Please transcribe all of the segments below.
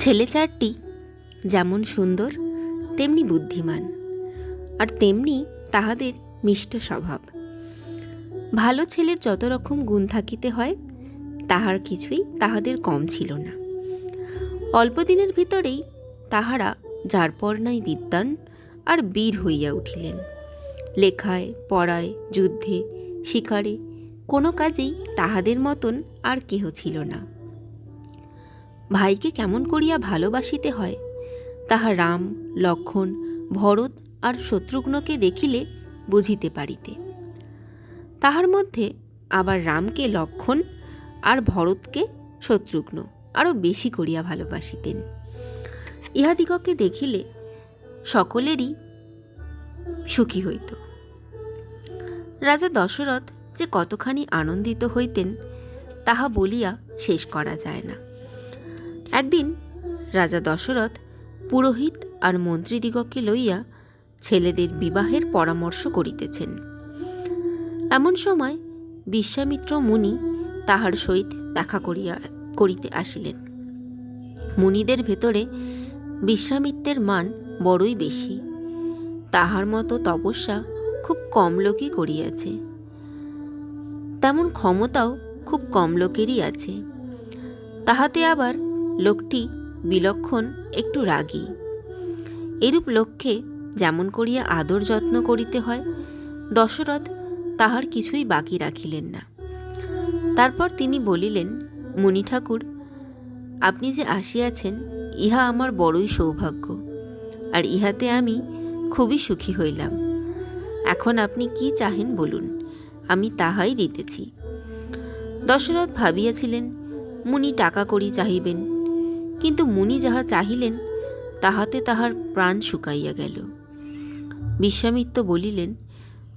ছেলে চারটি যেমন সুন্দর তেমনি বুদ্ধিমান, আর তেমনি তাহাদের মিষ্ট স্বভাব। ভালো ছেলের যত রকম গুণ থাকিতে হয় তাহার কিছুই তাহাদের কম ছিল না। অল্প দিনের ভিতরেই তাহারা যার পর নাই বিদ্বান আর বীর হইয়া উঠিলেন। লেখায়, পড়ায়, যুদ্ধে, শিকারে কোনো কাজেই তাহাদের মতন আর কেহ ছিল না। ভাইকে কেমন করিয়া ভালোবাসিতে হয় তাহা রাম, লক্ষ্মণ, ভরত আর শত্রুঘ্নকে দেখিলে বুঝিতে পারিতে। তাহার মধ্যে আবার রামকে লক্ষ্মণ আর ভরতকে শত্রুঘ্ন আরও বেশি করিয়া ভালোবাসিতেন। ইহাদিগকে দেখিলে সকলেরই সুখী হইত। রাজা দশরথ যে কতখানি আনন্দিত হইতেন তাহা বলিয়া শেষ করা যায় না। একদিন রাজা দশরথ পুরোহিত আর মন্ত্রীদিগকে লইয়া ছেলেদের বিবাহের পরামর্শ করিতেছেন। এমন সময় বিশ্বামিত্র মুনি তাহার সহিত দেখা করিতে আসিলেন। মুনিদের ভেতরে বিশ্বামিত্রের মান বড়ই বেশি। তাহার মতো তপস্যা খুব কম লোকই করিয়াছে, তেমন ক্ষমতাও খুব কম লোকেরই আছে। তাহাতে আবার লোকটি বিলক্ষণ একটু রাগী। এরূপ লোককে যেমন করিয়া আদর যত্ন করিতে হয় দশরথ তাহার কিছুই বাকি রাখিলেন না। তারপর তিনি বলিলেন, মুনি ঠাকুর, আপনি যে আসিয়াছেন ইহা আমার বড়ই সৌভাগ্য, আর ইহাতে আমি খুবই সুখী হইলাম। এখন আপনি কি চাহেন বলুন, আমি তাহাই দিতেছি। দশরথ ভাবিয়াছিলেন মুনি টাকা কড়ি চাহিবেন, কিন্তু মুনি যাহা চাহিলেন তাহাতে তাহার প্রাণ শুকাইয়া গেল। বিশ্বামিত্র বলিলেন,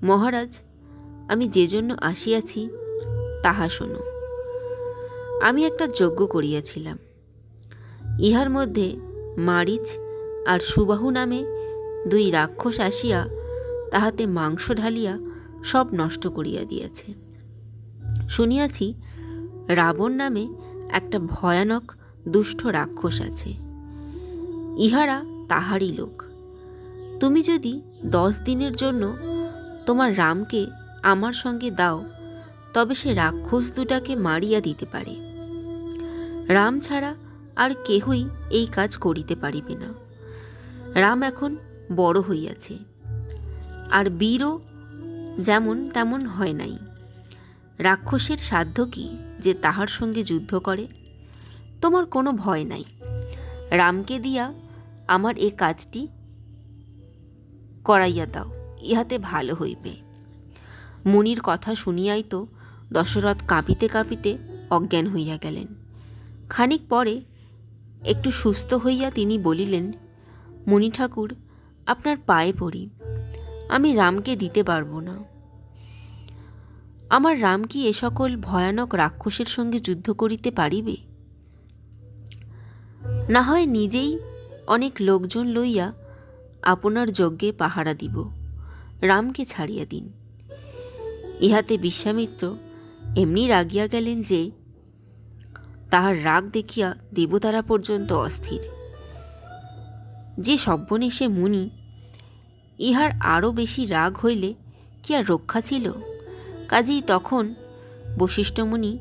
মহারাজ, আমি যে জন্য আসিয়াছি তাহা শোনো। আমি একটা যজ্ঞ করিয়াছিলাম। ইহার মধ্যে মারিচ আর সুবাহু নামে দুই রাক্ষস আসিয়া তাহাতে মাংস ঢালিয়া সব নষ্ট করিয়া দিয়াছে। শুনিয়াছি রাবণ নামে একটা ভয়ানক দুষ্ট রাক্ষস আছে। ইহারা তাহারই লোক। তুমি যদি 10 দিনের জন্য তোমার রামকে আমার সঙ্গে দাও তবে সে রাক্ষস দুটাকে মারিয়া দিতে পারে। রাম ছাড়া আর কেহই এই কাজ করিতে পারিবে না। রাম এখন বড় হইয়াছে, আর বীরও যেমন তেমন হয় নাই। রাক্ষসের সাধ্য কি যে তাহার সঙ্গে যুদ্ধ করে? তোমার কোনো ভয় নাই। রামকে দিয়া আমার এ কাজটি করাইয়া দাও, ইহাতে ভালো হইবে। মুনির কথা শুনিয়াই তো দশরথ কাঁপিতে কাঁপিতে অজ্ঞান হইয়া গেলেন। খানিক পরে একটু সুস্থ হইয়া তিনি বলিলেন, মুনি ঠাকুর, আপনার পায়ে পড়ি, আমি রামকে দিতে পারব না। আমার রাম কি এ সকল ভয়ানক রাক্ষসের সঙ্গে যুদ্ধ করিতে পারিবে? না হয় নিজেই অনেক লোকজন লইয়া আপনার যজ্ঞে পাহারা দিব, রামকে ছাড়িয়া দিন। ইহাতে বিশ্বামিত্র এমনি রাগিয়া গেলেন যে তাহার রাগ দেখিয়া দেবতারা পর্যন্ত অস্থির। যে সব্যনেশে মুনি, ইহার আরও বেশি রাগ হইলে কি আর রক্ষা ছিল? কাজেই তখন বশিষ্ঠ মুনি